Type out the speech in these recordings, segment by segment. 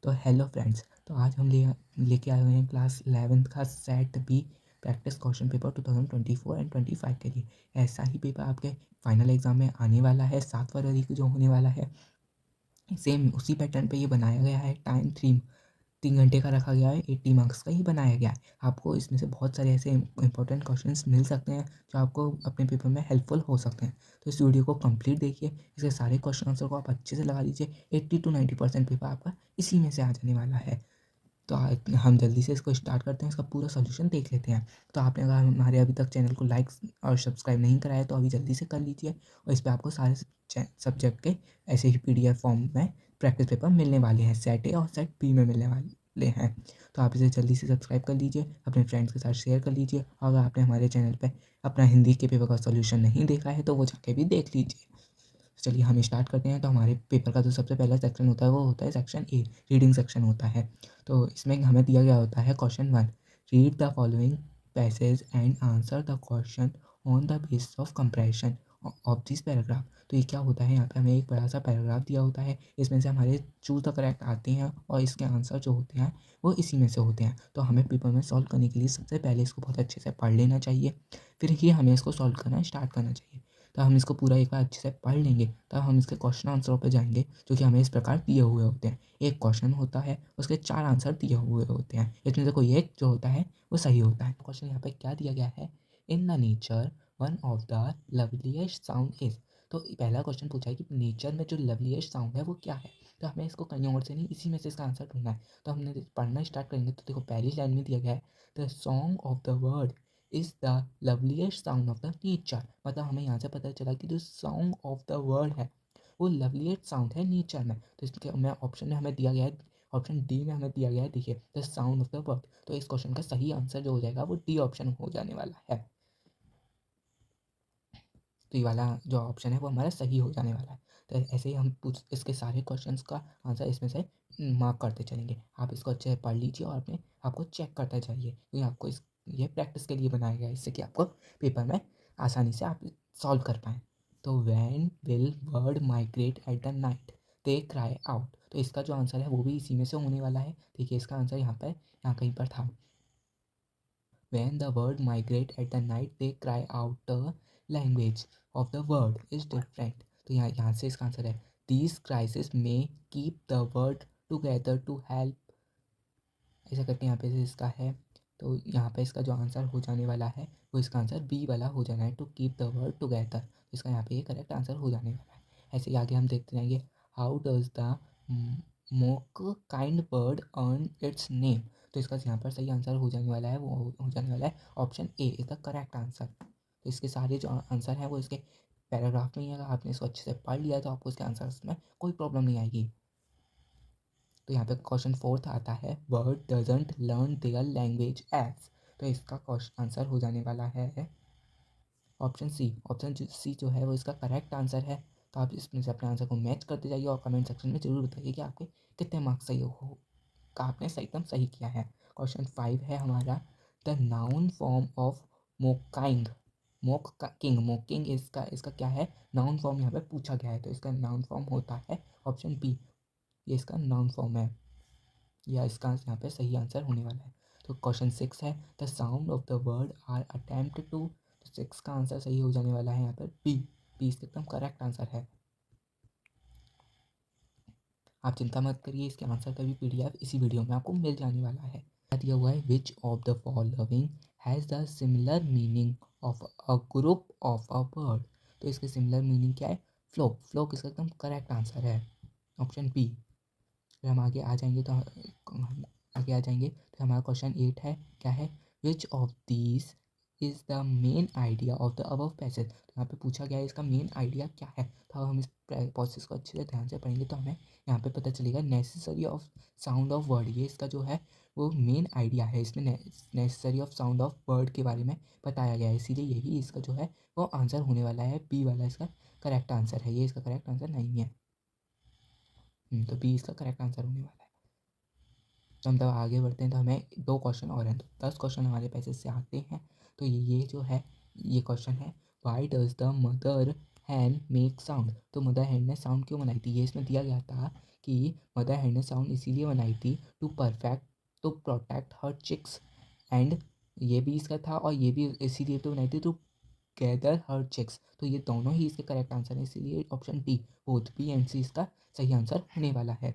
तो hello friends, तो आज हम लेके आए हुए हैं क्लास 11th का set B practice question paper 2024 and 25 के लिए। ऐसा ही पेपर आपके फाइनल एग्जाम में आने वाला है 7 फरवरी को जो होने वाला है। सेम उसी पैटर्न पे ये बनाया गया है। टाइम 3 घंटे का रखा गया है। 80 मार्क्स का ही बनाया गया है। आपको इसमें से बहुत सारे ऐसे इंपॉर्टेंट क्वेश्चंस मिल सकते हैं जो आपको अपने पेपर में हेल्पफुल हो सकते हैं। तो इस वीडियो को कंप्लीट देखिए, इसके सारे क्वेश्चन आंसर को आप अच्छे से लगा लीजिए। 80 to 90% पेपर आपका इसी में से आ जाने वाला है। तो हम जल्दी से इसको स्टार्ट करते हैं, इसका पूरा सोल्यूशन देख लेते हैं। तो आपने अगर हमारे अभी तक चैनल को लाइक और सब्सक्राइब नहीं कराया है तो अभी जल्दी से कर लीजिए। और इस पर आपको सारे सब्जेक्ट के ऐसे ही PDF फॉर्म में प्रैक्टिस पेपर मिलने वाले हैं। सेट ए और सेट बी में मिलने वाले हैं। तो आप इसे जल्दी से सब्सक्राइब कर लीजिए, अपने फ्रेंड्स के साथ शेयर कर लीजिए। और अगर आपने हमारे चैनल पर अपना हिंदी के पेपर का सोल्यूशन नहीं देखा है तो वो जाके भी देख लीजिए। चलिए हम स्टार्ट करते हैं। तो हमारे पेपर का जो सबसे पहला सेक्शन होता है वो होता है सेक्शन ए, रीडिंग सेक्शन होता है। तो इसमें हमें दिया गया होता है question 1, read the following passage and answer the question on the basis of comparison of this paragraph. तो ये क्या होता है, यहाँ पे हमें एक बड़ा सा पैराग्राफ दिया होता है। इसमें से हमारे चूज द करेक्ट आते हैं और इसके आंसर जो होते हैं वो इसी में से होते हैं। तो हमें पेपर में सॉल्व करने के लिए सबसे पहले इसको बहुत अच्छे से पढ़ लेना चाहिए, फिर ही हमें इसको सॉल्व करना स्टार्ट करना चाहिए। तो हम इसको पूरा एक बार अच्छे से पढ़ लेंगे, तब हम इसके क्वेश्चन आंसरों पर जाएंगे, जो कि हमें इस प्रकार दिए हुए होते हैं। एक क्वेश्चन होता है, उसके 4 आंसर दिए हुए होते हैं। इसमें से कोई एक जो होता है वो सही होता है। क्वेश्चन यहाँ पे क्या दिया गया है, in the nature one of the loveliest sound is. तो पहला क्वेश्चन पूछा है कि नेचर में जो लवलीस्ट साउंड है वो क्या है। तो हमें इसको कहीं और से नहीं, इसी में से इसका आंसर ढूंढना है। तो हमने पढ़ना स्टार्ट करेंगे तो देखो पहली लाइन में दिया गया है, the song of the word is the loveliest sound of the nature. मतलब हमें यहाँ से पता चला कि जो सॉन्ग ऑफ द वर्ल्ड है वो लवलीस्ट साउंड है नेचर में। तो इसके हमें ऑप्शन में हमें दिया गया है, ऑप्शन डी में हमें दिया गया है, देखिए the sound of the world. तो इस क्वेश्चन का सही आंसर जो हो जाएगा वो डी ऑप्शन हो जाने वाला है। तो ये वाला जो ऑप्शन है वो हमारा सही हो जाने वाला है। तो ऐसे ही हम पूछ इसके सारे क्वेश्चंस का आंसर इसमें से मार्क करते चलेंगे। आप इसको अच्छे से पढ़ लीजिए और अपने आपको चेक करते जाइए, क्योंकि आपको ये प्रैक्टिस के लिए बनाया गया है, इससे कि आपको पेपर में आसानी से आप सॉल्व कर पाएँ। तो van will bird migrate at the night, they cry out. तो इसका जो आंसर है वो भी इसी में से होने वाला है। देखिए इसका आंसर यहाँ कहीं पर था। When the bird migrate at the night, they cry out the language of the bird is different. तो यहाँ से इसका आंसर है, these crises may keep the bird together to help। ऐसा करके यहाँ पे से इसका है। तो यहाँ पे इसका जो आंसर हो जाने वाला है वो इसका आंसर बी वाला हो जाना है, to keep the bird together. इसका यहाँ पे ये करेक्ट आंसर हो जाने वाला है। ऐसे ही आगे हम देखते जाएंगे, how does the mocking bird earn its name. तो इसका यहाँ पर सही आंसर हो जाने वाला है, वो हो जाने वाला है option A is the correct answer. तो इसके सारे जो आंसर हैं वो इसके पैराग्राफ में ही है। अगर आपने इसको अच्छे से पढ़ लिया तो आपको इसके आंसर में कोई प्रॉब्लम नहीं आएगी। तो यहाँ पे क्वेश्चन 4 आता है, bird doesn't learn their language as. तो इसका क्वेश्चन आंसर हो जाने वाला है ऑप्शन सी। ऑप्शन सी जो है वो इसका करेक्ट आंसर है। तो आप इसमें से अपने आंसर को मैच करते जाइए और कमेंट सेक्शन में जरूर बताइए कि आपके कितने मार्क्स सही हो का आपने सही एकदम सही किया है। क्वेश्चन 5 है हमारा, the noun form of mocking. Mocking इसका क्या है, नाउन फॉर्म यहाँ पे पूछा गया है। तो इसका नाउन फॉर्म होता है ऑप्शन बी, ये इसका नाउन फॉर्म है, या इसका यहाँ पे सही आंसर होने वाला है। तो क्वेश्चन 6 है, the sound of the word are attempt to. तो 6 का आंसर सही हो जाने वाला है यहाँ पर बी। बी इसका एकदम करेक्ट आंसर है। आप चिंता मत करिए, इसके आंसर का भी PDF इसी वीडियो में आपको मिल जाने वाला है। दिया हुआ है, which of the following has the similar meaning of a group of a word. तो इसके सिमिलर मीनिंग क्या है, फ्लोक। फ्लोक इसका एकदम करेक्ट आंसर है, ऑप्शन बी। फिर हम आगे आ जाएंगे तो हमारा क्वेश्चन 8 है, क्या है, which of these is the main idea of the above passage. तो यहाँ पे पूछा गया है इसका मेन आइडिया क्या है। तो हम इस प्रोसेस को अच्छे से ध्यान से पढ़ेंगे तो हमें यहाँ पे पता चलेगा, necessary of sound of word. ये इसका जो है वो मेन आइडिया है, इसमें necessary of sound of word के बारे में बताया गया है, इसीलिए यही इसका जो है वो आंसर होने वाला है। बी वाला इसका करेक्ट आंसर है, ये इसका करेक्ट आंसर नहीं है। तो बी इसका करेक्ट आंसर होने वाला है। तो हम तब आगे बढ़ते हैं, तो हमें 2 क्वेश्चन और हैं, तो 10 क्वेश्चन हमारे पैसे से आते हैं। तो ये जो है ये क्वेश्चन है, why does the mother hen make sound. तो मदर हैन ने साउंड क्यों बनाई थी, ये इसमें दिया गया था कि मदर हैड ने साउंड इसीलिए बनाई थी to protect her chicks, and ये भी इसका था और ये भी इसीलिए तो बनाई थी टू गैदर हर चिक्स। तो ये दोनों ही इसके करेक्ट आंसर है, इसीलिए option D both B and C इसका सही आंसर होने वाला है।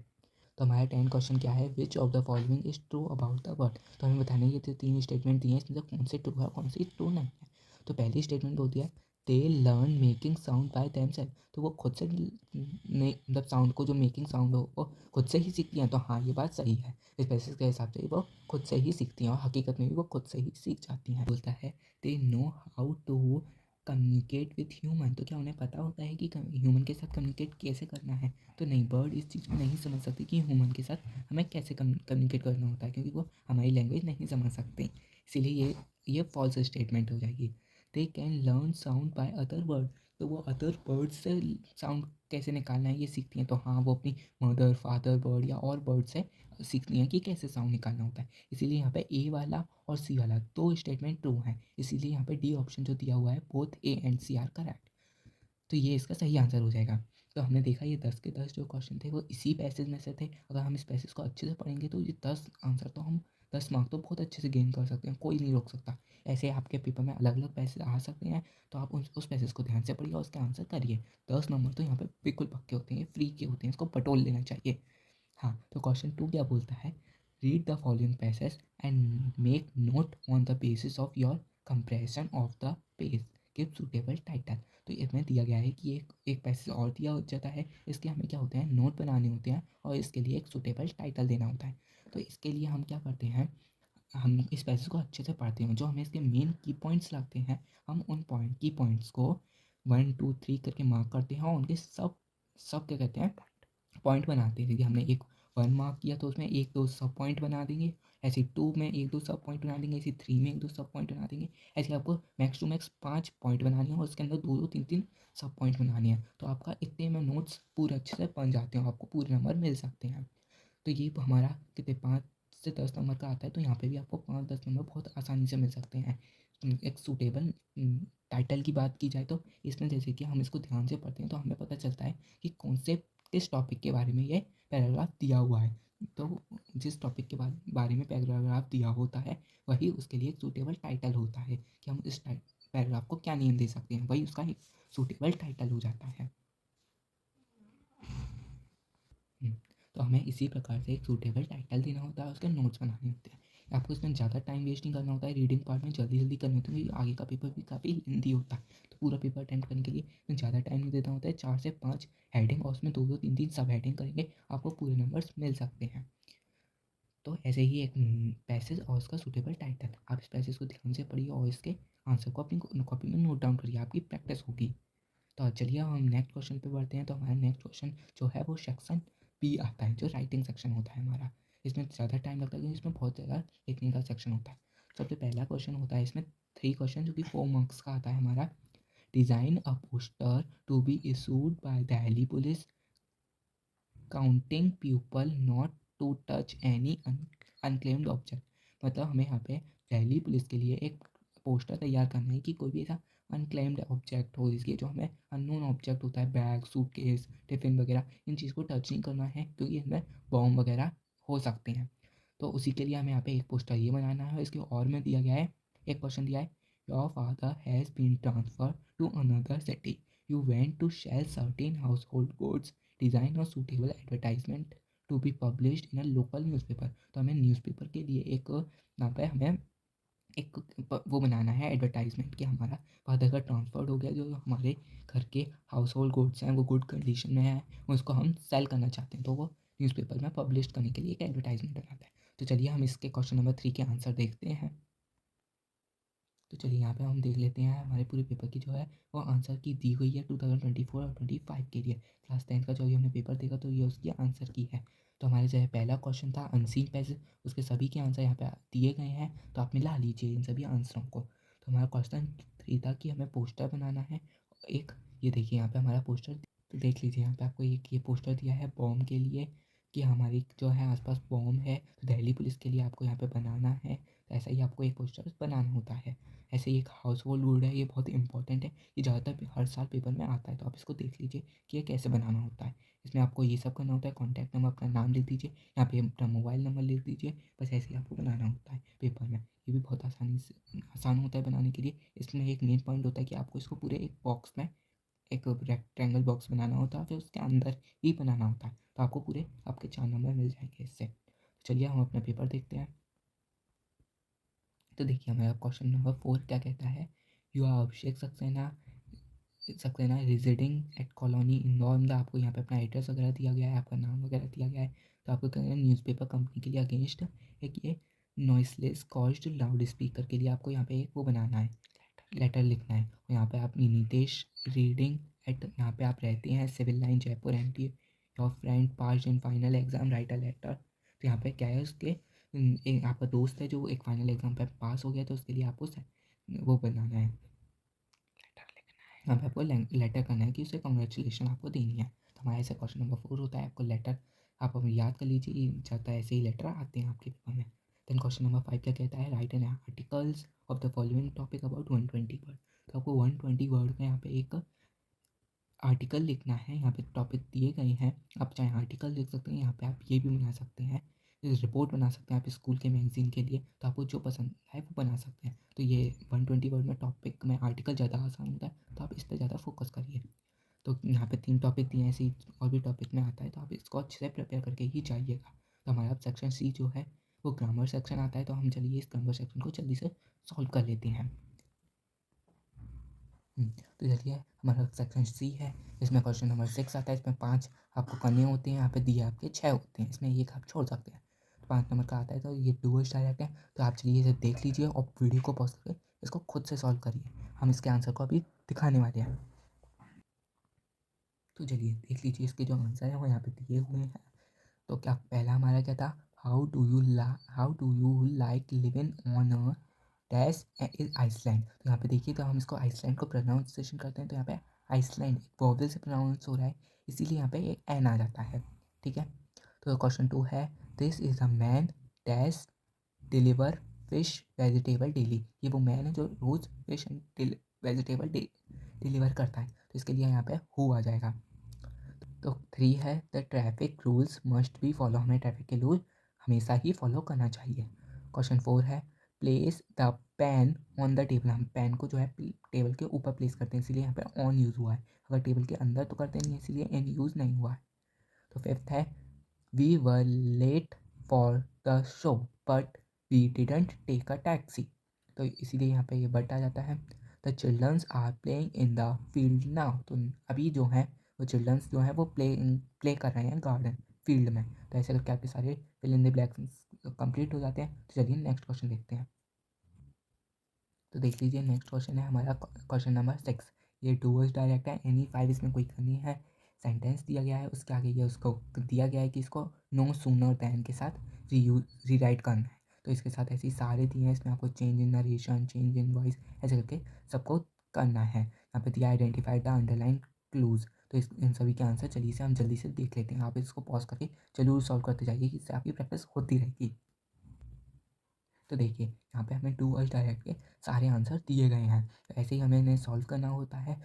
तो हमारा 10 क्वेश्चन क्या है, which of the following is true about the word. तो हमें बताने ये 3 स्टेटमेंट दिए हैं, इसमें से कौन से ट्रू है कौन सी ट्रू नहीं है। तो पहली स्टेटमेंट बोलती है they learn making sound by themselves, तो वो खुद से नहीं, मतलब साउंड को जो मेकिंग साउंड हो वो खुद से ही सीखती हैं। तो हाँ, ये बात सही है, इस पैसेज के हिसाब से वो खुद से ही सीखती हैं और हकीकत में भी वो खुद से ही सीख जाती हैं। बोलता है they know how to communicate with human, तो क्या उन्हें पता होता है कि ह्यूमन के साथ कम्युनिकेट कैसे करना है। तो नहीं, बर्ड इस चीज़ को नहीं समझ सकती कि ह्यूमन के साथ हमें कैसे कम्युनिकेट करना होता है, क्योंकि वो हमारी लैंग्वेज नहीं समझ सकते। इसीलिए ये फॉल्स स्टेटमेंट हो जाएगी। They can learn sound by other bird, तो वो अदर बर्ड से साउंड कैसे निकालना है ये सीखती हैं। तो हाँ, वो अपनी मदर फादर बर्ड या और बर्ड से सीखती हैं कि कैसे साउंड निकालना होता है। इसीलिए यहाँ पे ए वाला और सी वाला दो स्टेटमेंट ट्रू हैं, इसीलिए यहाँ पे डी ऑप्शन जो दिया हुआ है both A and C are correct. तो ये इसका सही आंसर हो जाएगा। तो हमने देखा ये 10 के 10 जो क्वेश्चन थे वो इसी पैसेज में से थे। अगर हम इस पैसेज को अच्छे से पढ़ेंगे तो ये 10 आंसर तो हम 10 मार्क तो बहुत अच्छे से गेन कर सकते हैं, कोई नहीं रोक सकता। ऐसे आपके पेपर में अलग अलग पैसेज आ सकते हैं, तो आप उस पैसेज को ध्यान से पढ़िए और उसका आंसर करिए। 10 नंबर तो यहाँ पे बिल्कुल पक्के होते हैं, फ्री के होते हैं, इसको पटोल लेना चाहिए। हाँ, तो क्वेश्चन 2 क्या बोलता है, read the following passage and make note on the basis of your compression of the page, give suitable title. तो इसमें दिया गया है कि एक पैसेज और दिया हो जाता है, इसके हमें क्या होते हैं, नोट बनाने होते हैं और इसके लिए एक सुटेबल टाइटल देना होता है। तो इसके लिए हम क्या करते हैं, हम इस पैसेज को अच्छे से पढ़ते हैं, जो हमें इसके मेन की पॉइंट्स लगते हैं हम उन की पॉइंट्स को 1 2 3 करके मार्क करते हैं और उनके सब सब क्या कहते हैं, पॉइंट बनाते हैं। यदि हमने एक 1 मार्क किया तो उसमें 1 2 सब पॉइंट बना देंगे, ऐसे 2 में 1 2 सब पॉइंट बना देंगे, ऐसे 3 में 1 2 सब पॉइंट बना देंगे। ऐसे आपको मैक्स टू मैक्स 5 पॉइंट बनाने हैं और उसके अंदर 2 2 3 3 सब पॉइंट बनाने हैं। तो आपका इतने में नोट्स पूरे अच्छे से बन जाते हैं, आपको पूरे नंबर मिल सकते हैं। तो ये हमारा कितने 5 से 10 नंबर का आता है, तो यहाँ पे भी आपको 5 10 नंबर बहुत आसानी से मिल सकते हैं। एक सूटेबल टाइटल की बात की जाए तो इसमें जैसे कि हम इसको ध्यान से पढ़ते हैं तो हमें पता चलता है कि कौन से किस टॉपिक के बारे में ये पैराग्राफ दिया हुआ है। तो जिस टॉपिक के बारे में पैराग्राफ दिया होता है वही उसके लिए एक सूटेबल टाइटल होता है, कि हम इस पैराग्राफ को क्या नेम दे सकते हैं, वही उसका एक सूटेबल टाइटल हो जाता है। हुँ, तो हमें इसी प्रकार से एक सूटेबल टाइटल देना होता है, उसके नोट्स बनाने होते हैं। आपको इसमें ज़्यादा टाइम वेस्ट नहीं करना होता है, रीडिंग पार्ट में जल्दी-जल्दी करनी होती है, क्योंकि आगे का पेपर भी काफ़ी लेंथी होता है। तो पूरा पेपर अटेम्प्ट करने के लिए इसमें ज़्यादा टाइम नहीं देना होता है, 4 से 5 हेडिंग और उसमें 2-2 3-3 सब हेडिंग करेंगे, आपको पूरे नंबर्स मिल सकते हैं। तो ऐसे ही एक पैसेज और उसका सूटेबल टाइटल, आप इस पैसेज को ध्यान से पढ़िए और इसके आंसर को अपनी कॉपी में नोट डाउन करिए, आपकी प्रैक्टिस होगी। तो चलिए अब हम नेक्स्ट क्वेश्चन पे बढ़ते हैं। तो हमारा नेक्स्ट क्वेश्चन जो है वो सेक्शन बी आता है, जो राइटिंग सेक्शन होता है हमारा। इसमें ज़्यादा टाइम लगता है क्योंकि इसमें बहुत ज़्यादा लिखने का सेक्शन होता है। सबसे पहला क्वेश्चन होता है इसमें 3 क्वेश्चन जो कि 4 मार्क्स का आता है हमारा। Design a poster to be issued by Delhi police counting people not to touch any unclaimed object. मतलब हमें यहाँ पे दिल्ली पुलिस के लिए एक पोस्टर तैयार करना है कि कोई भी ऐसा अनक्लेम्ड ऑब्जेक्ट हो, जिसके जो हमें अननोन ऑब्जेक्ट होता है, बैग सूटकेस टिफ़िन वगैरह, इन चीज़ को टच नहीं करना है क्योंकि इनमें बॉम्ब वगैरह हो सकते हैं। तो उसी के लिए हमें यहाँ पे एक पोस्टर ये बनाना है। इसके और में दिया गया है, एक क्वेश्चन दिया है, your father has been transfer to another city, you went to sell certain household goods, design और suitable advertisement to be published in a local newspaper. तो हमें न्यूज़पेपर के लिए एक यहाँ पे हमें एक वो बनाना है एडवर्टाइजमेंट कि हमारा फादर का ट्रांसफ़र हो गया, जो हमारे घर के हाउस होल्ड गुड्स हैं वो गुड कंडीशन में है, उसको हम सेल करना चाहते हैं, तो वो न्यूज़पेपर में पब्लिश करने के लिए एक एडवर्टाइजमेंट बनाता है। तो चलिए हम इसके क्वेश्चन नंबर 3 के आंसर देखते हैं। तो चलिए यहाँ पे हम देख लेते हैं हमारे पूरे पेपर की जो है वो आंसर की दी हुई है 2024 और 25 के लिए। क्लास 10 का जो अभी हमने पेपर देखा तो ये उसकी आंसर की है। तो हमारे जो है पहला क्वेश्चन था अनसीन पैसेज, उसके सभी के आंसर यहाँ पे दिए गए हैं, तो आप मिला लीजिए इन सभी आंसरों को। तो हमारा क्वेश्चन 3 था कि हमें पोस्टर बनाना है एक, ये देखिए यहाँ पे हमारा पोस्टर, तो देख लीजिए यहाँ पे आपको एक ये पोस्टर दिया है बॉम्ब के लिए कि हमारी जो है आसपास बॉम्ब है, तो दिल्ली पुलिस के लिए आपको यहाँ पे बनाना है, तो ऐसा ही आपको एक पोस्टर बनाना होता है। ऐसे ही एक हाउस होल्ड रूल है, ये बहुत इंपॉर्टेंट है, ये ज़्यादातर हर साल पेपर में आता है, तो आप इसको देख लीजिए कि ये कैसे बनाना होता है। इसमें आपको ये सब करना होता है, कॉन्टैक्ट नंबर, अपना नाम लिख दीजिए, यहाँ पे अपना मोबाइल नंबर लिख दीजिए, बस ऐसे ही आपको बनाना होता है पेपर में। ये भी बहुत आसान होता है बनाने के लिए। इसमें एक मेन पॉइंट होता है कि आपको इसको पूरे एक बॉक्स में, एक रेक्टेंगल बॉक्स बनाना होता है, फिर उसके अंदर ही बनाना होता है, तो आपको पूरे आपके 4 नंबर मिल जाएंगे इससे। चलिए हम अपना पेपर देखते हैं। तो देखिए हमारा क्वेश्चन नंबर 4 क्या कहता है, you are Abhishek Saxena Saxena residing at colony Indore. मतलब आपको यहाँ पे अपना एड्रेस वगैरह दिया गया है, आपका नाम वगैरह दिया गया है, तो आपको क्या करना है, न्यूज़पेपर कंपनी के लिए अगेंस्ट एक ये नॉइसलेस कॉस्ट लाउड स्पीकर के लिए आपको यहाँ पे एक वो बनाना है, लेटर लिखना है। और यहाँ पे आप नितेश रीडिंग एट, यहाँ पे आप रहते हैं civil line Jaipur MP, your friend pass in final exam write a letter. तो यहाँ पे क्या है उसके, आपका दोस्त है जो एक फाइनल एग्जाम पे पास हो गया, तो उसके लिए आपको वो बनाना है, यहाँ पे आपको लेटर करना है कि उसे कॉन्ग्रेचुलेशन आपको देनी है। तो हमारा ऐसा क्वेश्चन नंबर 4 होता है, आपको लेटर आप याद कर लीजिए, ये जाता है, ऐसे ही लेटर आते हैं आपके पेपर में। देन क्वेश्चन नंबर 5 क्या कहता है, write an articles of the following topic about 120 word. तो आपको 120 वर्ड में यहाँ पे एक आर्टिकल लिखना है, यहाँ पे टॉपिक दिए गए हैं, आप चाहे आर्टिकल लिख सकते हैं, यहाँ पे आप ये भी बना सकते हैं, रिपोर्ट बना सकते हैं आप स्कूल के मैगजीन के लिए, तो आपको जो पसंद है वो बना सकते हैं। तो ये 120 वर्ड में टॉपिक में आर्टिकल ज़्यादा आसान होता है, तो आप इस पर ज़्यादा फोकस करिए। तो यहाँ पे 3 टॉपिक दिए हैं, ऐसे ही और भी टॉपिक में आता है, तो आप इसको अच्छे से प्रिपेयर करके ही जाइएगा। तो हमारा अब सेक्शन सी जो है वो ग्रामर सेक्शन आता है, तो हम चलिए इस ग्रामर सेक्शन को जल्दी से सॉल्व कर लेते हैं। तो चलिए हमारा सेक्शन सी है, इसमें क्वेश्चन नंबर 6 आता है, इसमें 5 आपको करने होते हैं, यहाँ पे दिए आपके 6 होते हैं, इसमें एक आप छोड़ सकते हैं। तो 5 नंबर का आता है, तो ये डूअर्स डायरेक्ट है, तो आप चलिए इसे देख लीजिए और वीडियो को पॉज करके इसको खुद से सॉल्व करिए, हम इसके आंसर को अभी दिखाने वाले हैं। तो चलिए देख लीजिए इसके जो आंसर है वो यहाँ पे दिए हुए हैं। तो क्या पहला हमारा क्या था, how do you like living on a dash is island. तो यहाँ पे देखिए, तो हम इसको आइसलैंड को प्रोनाउंसिएशन करते हैं, तो यहाँ पे आइसलैंड एक वोवेल से प्रोनाउंस हो रहा है, इसीलिए यहाँ पे एक एन आ जाता है। ठीक है, तो क्वेश्चन 2 है, this is a man dash deliver fish vegetable daily. ये वो मैन है जो रोज़ फिश एंड वेजिटेबल डिलीवर करता है, तो इसके लिए यहाँ पे हु आ जाएगा। तो 3 है, the traffic rules must be follow, हमें ट्रैफिक के रूल हमेशा ही फॉलो करना चाहिए। क्वेश्चन 4 है, place the pain on the table, हम पेन को जो है टेबल के ऊपर प्लेस करते हैं, इसीलिए यहाँ पे ऑन यूज़ हुआ है, अगर टेबल के अंदर तो करते नहीं है, इसीलिए एन यूज़ नहीं हुआ है। तो 5th है, we were late for the show but we didn't take a taxi, तो इसीलिए यहाँ पे ये बट आ जाता है। The childrens are playing in the field now, तो अभी जो है वो चिल्ड्रंस जो है वो प्ले कर रहे हैं गार्डन फील्ड में। तो ऐसे करके आपके सारे fill in the blanks complete हो जाते हैं। तो चलिए नेक्स्ट क्वेश्चन देखते हैं। तो देख लीजिए नेक्स्ट क्वेश्चन है हमारा क्वेश्चन नंबर 6, ये टूवर्ड्स डायरेक्ट है, एनी 5 इसमें कोई करनी है, सेंटेंस दिया गया है, उसके आगे ये उसको दिया गया है कि इसको नो सूनर दैन के साथ रीराइट करना है, तो इसके साथ ऐसे ही सारे दिए हैं, इसमें आपको change in narration, change in voice, ऐसे करके सबको करना है। यहाँ पे दिया आइडेंटिफाई द अंडरलाइन क्लूज, तो इन सभी के आंसर चलिए से हम जल्दी से देख लेते हैं, आप इसको पॉज करके जरूर सॉल्व करते जाइए, इससे आपकी प्रैक्टिस होती रहेगी। तो देखिए यहाँ पे हमें डू डायरेक्ट के सारे आंसर दिए गए हैं, तो ऐसे ही हमें इन्हें सॉल्व करना होता है।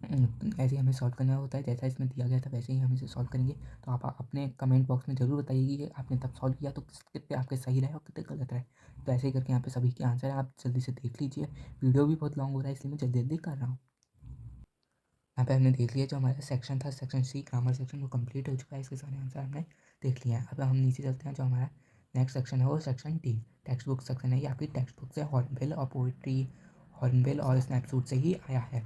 ऐसे ही हमें सॉल्व करना होता है, जैसा इसमें दिया गया था वैसे ही हम इसे सॉल्व करेंगे। तो आप अपने कमेंट बॉक्स में ज़रूर बताइए कि आपने तब सॉल्व किया तो कितने आपके सही रहे और कितने गलत रहे। तो ऐसे ही करके यहाँ पे सभी के आंसर हैं, आप जल्दी से देख लीजिए, वीडियो भी बहुत लॉन्ग हो रहा है इसलिए मैं जल्दी जल्दी कर रहा हूँ। यहाँ पे हमने देख लिया जो हमारा सेक्शन था, सेक्शन सी ग्रामर सेक्शन, वो कंप्लीट हो चुका है, इसके सारे आंसर हमने देख लिया है। अब हम नीचे चलते हैं, जो हमारा नेक्स्ट सेक्शन है वो section D, text book section है, ये आपकी टेक्स्ट बुक से हॉर्नबिल और पोइट्री, हॉर्नबिल और स्नैपशॉट से ही आया है।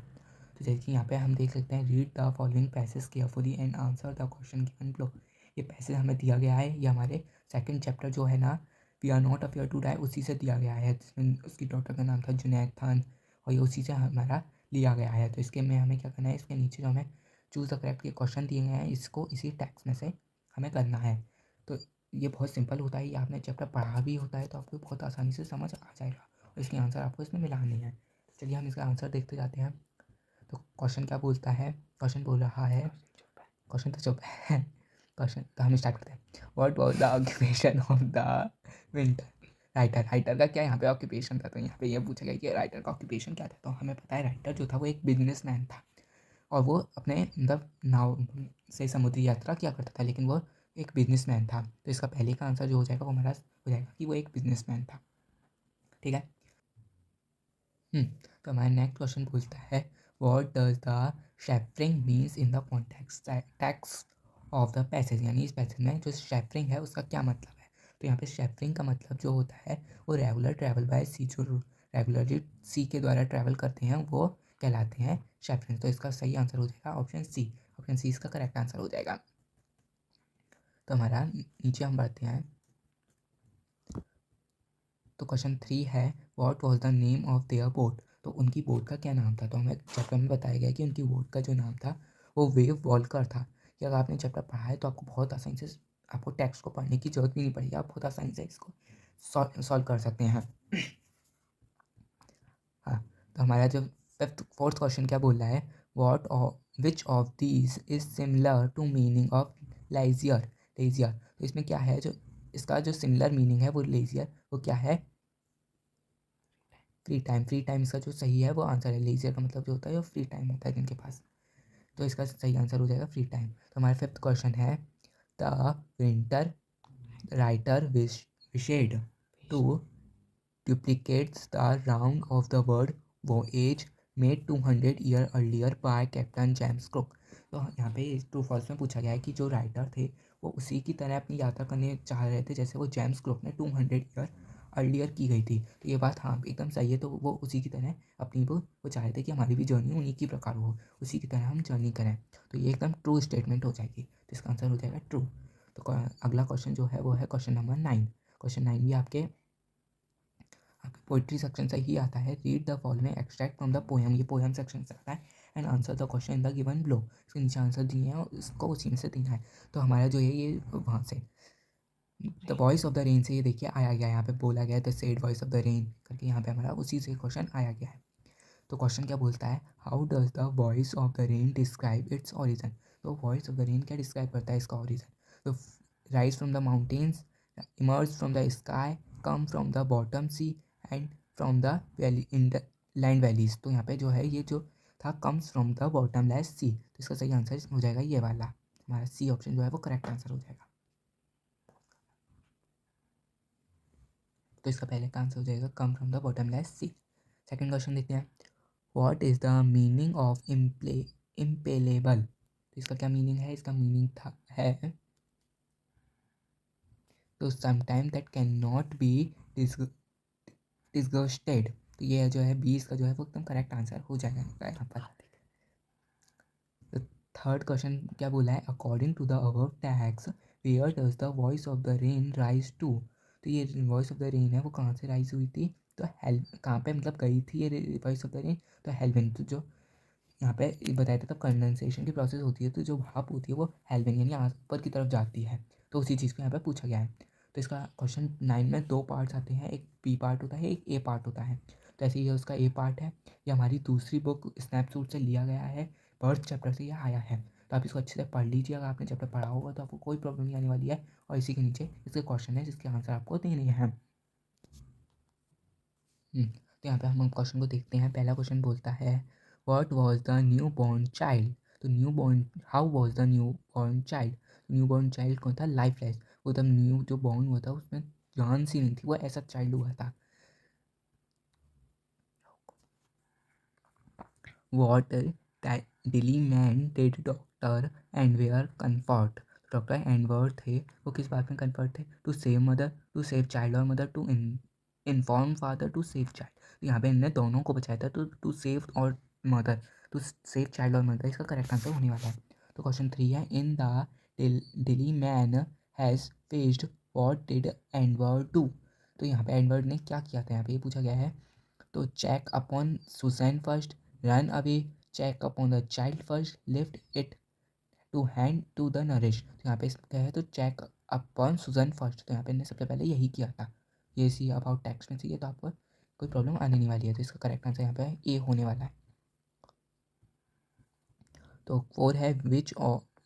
तो जैसे यहाँ पे हम देख सकते हैं, read the following passage carefully and answer the question given below. ये पैसेज हमें दिया गया है, ये हमारे सेकंड चैप्टर जो है ना, we are not afraid to die, उसी से दिया गया है, जिसमें उसकी डॉक्टर का नाम था जुनैद खान, और ये उसी से हमारा लिया गया है। तो इसके में हमें क्या करना है, इसके नीचे जो हमें चूज़ द करेक्ट के क्वेश्चन दिए गए हैं, इसको इसी टेक्स्ट में से हमें करना है। तो ये बहुत सिंपल होता है, ये आपने चैप्टर पढ़ा भी होता है तो आपको बहुत आसानी से समझ आ जाएगा, और इसके आंसर आपको इसमें मिलाने हैं। चलिए हम इसका आंसर देखते जाते हैं। तो क्वेश्चन क्या बोलता है, क्वेश्चन बोल रहा है, क्वेश्चन तो चुप है क्वेश्चन तो हम स्टार्ट करते हैं। What was the occupation of the winter writer. Writer का क्या यहाँ पे ऑक्यूपेशन था, तो यहाँ पे ये पूछा गया कि राइटर का ऑक्यूपेशन क्या था। तो हमें पता है राइटर जो था वो एक बिजनेसमैन था और वो अपने मतलब नाव से समुद्री यात्रा किया करता था, लेकिन वो एक बिजनेसमैन था। तो इसका पहले का आंसर जो हो जाएगा वो हमारा हो जाएगा कि वो एक बिजनेसमैन था। ठीक है। तो हमारा नेक्स्ट क्वेश्चन पूछता है what does the suffering means in the context text of the passage. यानी इस पैसेज में जो शेफरिंग है उसका क्या मतलब है। तो यहाँ पे शेफरिंग का मतलब जो होता है वो रेगुलर ट्रैवल बाय सी, जो रेगुलरली सी के द्वारा ट्रैवल करते हैं वो कहलाते हैं शेफरिंग। तो इसका सही आंसर हो जाएगा ऑप्शन सी। ऑप्शन सी इसका करेक्ट आंसर हो जाएगा। तो हमारा नीचे हम बढ़ते हैं। तो क्वेश्चन 3 है what was the name of their boat. तो उनकी बोट का क्या नाम था। तो हमें चैप्टर में बताया गया कि उनकी बोट का जो नाम था वो वेव वॉल्कर था। कि अगर आपने चैप्टर पढ़ा है तो आपको बहुत आसानी से आपको टेक्स्ट को पढ़ने की जरूरत भी नहीं पड़ेगी, आप बहुत आसानी से इसको सॉल्व कर सकते हैं। हाँ, तो हमारा जो फोर्थ क्वेश्चन क्या बोल रहा है what which of these is similar to meaning of lazier. Lazier तो इसमें क्या है, जो इसका जो सिमिलर मीनिंग है वो लेजियर वो क्या है, फ्री टाइम। फ्री टाइम इसका जो सही है वो आंसर है। लेजियर का मतलब जो होता है वो फ्री टाइम होता है जिनके पास। तो इसका सही आंसर हो जाएगा फ्री टाइम। तो हमारा फिफ्थ क्वेश्चन है the winter writer wished to duplicates the round of the world voyage made 200 year earlier by captain James Cook. तो यहाँ पे ट्रू फॉल्स में पूछा गया है कि जो राइटर थे वो उसी की तरह अपनी यात्रा करने चाह रहे थे जैसे वो जेम्स कुक ने 200 ईयर अर्लियर की गई थी। तो ये बात हाँ एकदम सही है। तो वो उसी की तरह अपनी वो चाह रहे थे कि हमारी भी जर्नी उन्हीं की प्रकार हो, उसी की तरह हम जर्नी करें। तो ये एकदम ट्रू स्टेटमेंट हो जाएगी। तो इसका आंसर हो जाएगा ट्रू। तो अगला क्वेश्चन जो है वो है क्वेश्चन नंबर 9। क्वेश्चन 9 भी आपके पोइट्री सेक्शन से ही आता है। Read the following extract from the poem. ये पोएम सेक्शन से आता है and answer the question in the given below. इसके नीचे आंसर दिए हैं और इसको उसी में से देना है। तो हमारा जो है ये वहाँ से the voice of the rain से ये देखिए आया गया है। यहाँ पे बोला गया है the said voice of the rain करके, यहाँ पे हमारा उसी से क्वेश्चन आया गया है। तो क्वेश्चन क्या बोलता है how does the voice of the rain describe its origin. तो वॉइस ऑफ द रेन क्या डिस्क्राइब करता है इसका ऑरिजन। तो rise from the mountains, emerge from the sky, come from the bottom sea and from the valley in the land valleys. तो यहाँ पे जो है ये जो था comes from the bottomless sea. तो इसका सही आंसर हो जाएगा ये वाला, हमारा सी ऑप्शन जो है वो करेक्ट आंसर हो जाएगा। तो इसका पहले का आंसर हो जाएगा come from the bottomless sea. Second question देखते हैं what is the meaning of impalpable. तो इसका क्या मीनिंग है, इसका मीनिंग था है तो sometime that can not be disgusted. तो ये जो है 20 का जो है वो एकदम करेक्ट आंसर हो जाएगा यहाँ पर। तो थर्ड क्वेश्चन क्या बोला है according to the above tags where does the voice of the rain rise to. तो ये वॉइस ऑफ द रेन है वो कहाँ से राइज हुई थी, तो हेल कहाँ पे मतलब गई थी ये वॉइस ऑफ द रेन, तो हेल्वेन। तो जो यहाँ पे बताया था तब कंडेंसेशन की प्रोसेस होती है तो जो भाप होती है वो हेल्वेन यानी ऊपर की तरफ जाती है। तो उसी चीज़ को यहाँ पे पूछा गया है। तो इसका क्वेश्चन 9 में दो पार्ट्स आते हैं, एक बी पार्ट होता है एक ए पार्ट होता है। तो ऐसे ये उसका ए पार्ट है, ये हमारी दूसरी बुक स्नैपशॉट से लिया गया है, बर्थ चैप्टर से यह आया है। तो आप इसको अच्छे से पढ़ लीजिए, अगर आपने चैप्टर पढ़ा होगा तो आपको कोई प्रॉब्लम नहीं आने वाली है। और इसी के नीचे इसके क्वेश्चन है जिसके आंसर आपको देने हैं। तो यहाँ पे हम क्वेश्चन को देखते हैं। पहला क्वेश्चन बोलता है what was the new born child. तो new born how was the new born child. New born child कौन था, लाइफलेस। वो तब न्यू जो बॉर्न हुआ था उसमें जान सी नहीं थी, वो ऐसा चाइल्ड हुआ था। What dilemma did doctor and were confront. Doctor Edward थे वो किस बात में कन्फर्ट थे, to save mother to save child, और mother to inform father to save child. तो यहाँ पे इनने दोनों को बचाया था, तो टू सेव और मदर, टू सेव चाइल्ड और मदर इसका करेक्ट आंसर होने वाला है। तो क्वेश्चन 3 है in the dilemma has faced what did Edward do. तो यहाँ पे एंडवर्ड ने क्या किया था, यहाँ पे ये पूछा गया है। तो check upon Susan first, run away, check upon the child first, lift it to hand to the nourish. तो यहाँ पे क्या है, तो चेक अपॉन सुजन फर्स्ट। तो यहाँ पे इन्हें सबसे पहले यही किया था। ये सी अबाउट टैक्स में चाहिए तो आपको कोई प्रॉब्लम आने नहीं वाली है। तो इसका करेक्ट आंसर यहाँ पे ए होने वाला है। तो 4 है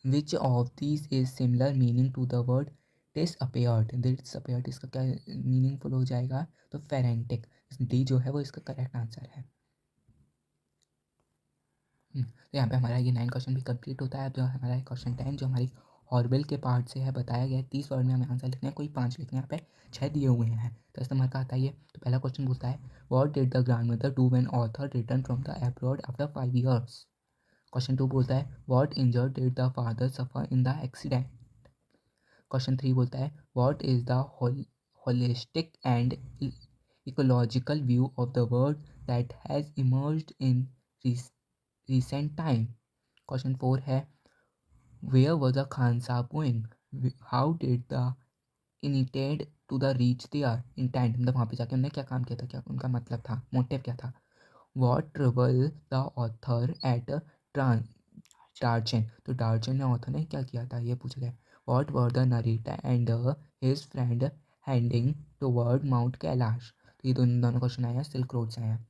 which of these is similar meaning to the word disappeared. Disappeared इसका क्या मीनिंगफुल हो जाएगा, तो फेरेंटिक। डी जो है वो इसका करेक्ट आंसर है। तो यहाँ पे हमारा ये 9 क्वेश्चन भी कंप्लीट होता है। अब जो हमारा क्वेश्चन 10 जो हमारी हॉर्बिल के पार्ट से है बताया गया है, 30 वर्ड में हमें आंसर लिखने हैं, कोई 5 लिखने हैं। यहाँ पे 6 दिए हुए हैं, तो इस नंबर का आता है ये। तो पहला क्वेश्चन बोलता है what did the grandmother do when author return from the abroad after 5 years. Question 2 बोलता है what injured did the father suffer in the accident. Question 3 बोलता है what is the holistic and ecological view of the world that has emerged in recent time. Question 4 है where was the Khansa going? How did the intend to the reach there? Intent मतलब वहाँ पे जाके उन्होंने क्या काम किया था, क्या उनका मतलब था, मोटिव क्या था। What trouble the author at Darchen? तो डार्चन ने ऑथर ने क्या किया था ये पूछा गया। What were the narrator and his friend heading toward Mount Kailash. तो ये दोनों क्वेश्चन आए हैं सिल्क रोड से आए हैं।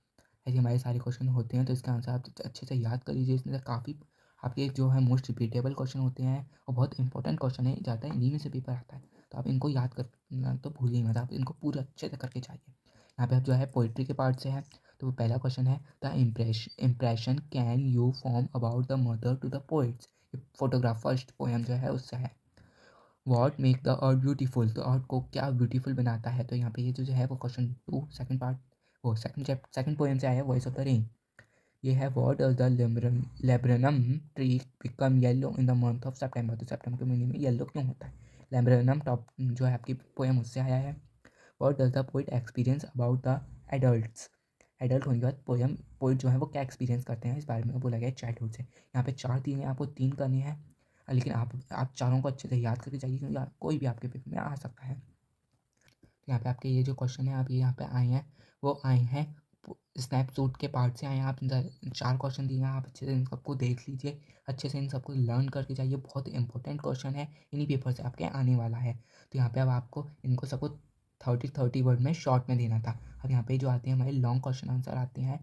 ऐसे हमारे सारे क्वेश्चन होते हैं, तो इसका आंसर आप अच्छे से याद कर लीजिए। इसमें से काफ़ी आपके जो है मोस्ट रिपीटेबल क्वेश्चन होते हैं और बहुत इंपॉर्टेंट क्वेश्चन है, जाता है इन्हीं में से पेपर आता है। तो आप इनको याद करना तो भूलिए मत, आप इनको पूरा अच्छे से करके चाहिए। यहाँ पे आप जो है पोइट्री के पार्ट से है, तो पहला क्वेश्चन है the impression can you form about the mother to the poets. Photograph first poem जो है उससे है। What make the earth beautiful, तो अर्थ को क्या ब्यूटीफुल बनाता है। तो यहाँ पे ये जो है वो क्वेश्चन 2 सेकंड पार्ट वो सेकंड पोएम से आया है, वॉइस ऑफ द रेन। ये है what does the laburnum tree become yellow in the month of September. तो सेप्टेम्बर के महीने में येलो क्यों होता है। लेब्रेनम टॉप जो है आपकी पोएम उससे आया है। What does the poet experience about the adults. Adult होने के बाद पोइट जो है वो क्या एक्सपीरियंस करते हैं इस बारे में बोला गया है चाइल्डहुड से। यहाँ पे 4 दिए हैं, आपको 3 करने हैं, लेकिन आप चारों को अच्छे से याद करके चाहिए, क्योंकि कोई भी आपके पेपर में आ सकता है। तो यहाँ पे आपके ये जो क्वेश्चन है आप ये यहाँ पे आए हैं वो आए हैं स्नैपशॉट के पार्ट से आए हैं। आप 4 क्वेश्चन दिए हैं, आप अच्छे से इन सबको देख लीजिए, अच्छे से इन सबको लर्न करके जाइए। बहुत इंपॉर्टेंट क्वेश्चन है, इन्हीं पेपर से आपके आने वाला है। तो यहाँ पे अब आपको इनको सबको 30 वर्ड में शॉर्ट में देना था। अब यहाँ पे जो आते हैं हमारे लॉन्ग क्वेश्चन आंसर आते हैं,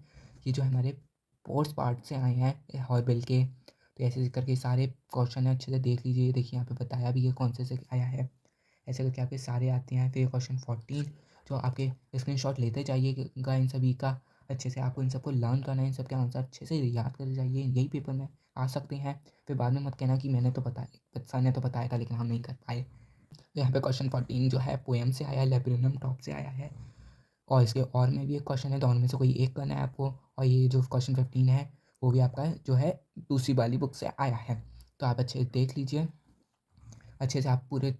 ये जो हमारे पोस्ट पार्ट से आए हैं हॉर्बिल के। तो ऐसे करके सारे क्वेश्चन है, अच्छे से देख लीजिए। देखिए यहाँ पे बताया भी है कौन से आया है, ऐसे करके आपके सारे आते हैं। फिर क्वेश्चन 14 जो आपके स्क्रीनशॉट लेते जाइएगा इन सभी का, अच्छे से आपको इन सबको लर्न करना है, इन सबके आंसर अच्छे से याद करते जाइए, यही पेपर में आ सकते हैं। फिर बाद में मत कहना कि मैंने तो बताया, सर ने तो बताया था लेकिन हम नहीं कर पाए। तो यहाँ पे क्वेश्चन 14 जो है पोएम से आया है, लेब्रेनम टॉप से आया है। और इसके और में भी एक क्वेश्चन है, दोनों में से कोई एक करना है आपको। और ये जो क्वेश्चन 15 है वो भी आपका जो है दूसरी वाली बुक से आया है। तो आप अच्छे से देख लीजिए, अच्छे से आप पूरे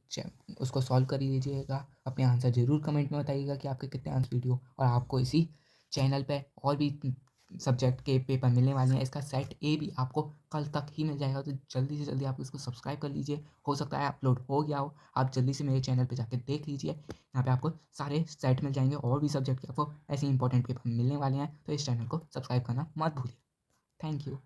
उसको सॉल्व कर लीजिएगा। अपने आंसर ज़रूर कमेंट में बताइएगा कि आपके कितने आंसर वीडियो। और आपको इसी चैनल पे और भी सब्जेक्ट के पेपर मिलने वाले हैं। इसका सेट ए भी आपको कल तक ही मिल जाएगा, तो जल्दी से जल्दी आप इसको सब्सक्राइब कर लीजिए। हो सकता है अपलोड हो गया हो, आप जल्दी से मेरे चैनल पे जाके देख लीजिए। यहाँ पे आपको सारे सेट मिल जाएंगे, और भी सब्जेक्ट के आपको ऐसे इंपॉर्टेंट पेपर मिलने वाले हैं। तो इस चैनल को सब्सक्राइब करना मत भूलिए। Thank you.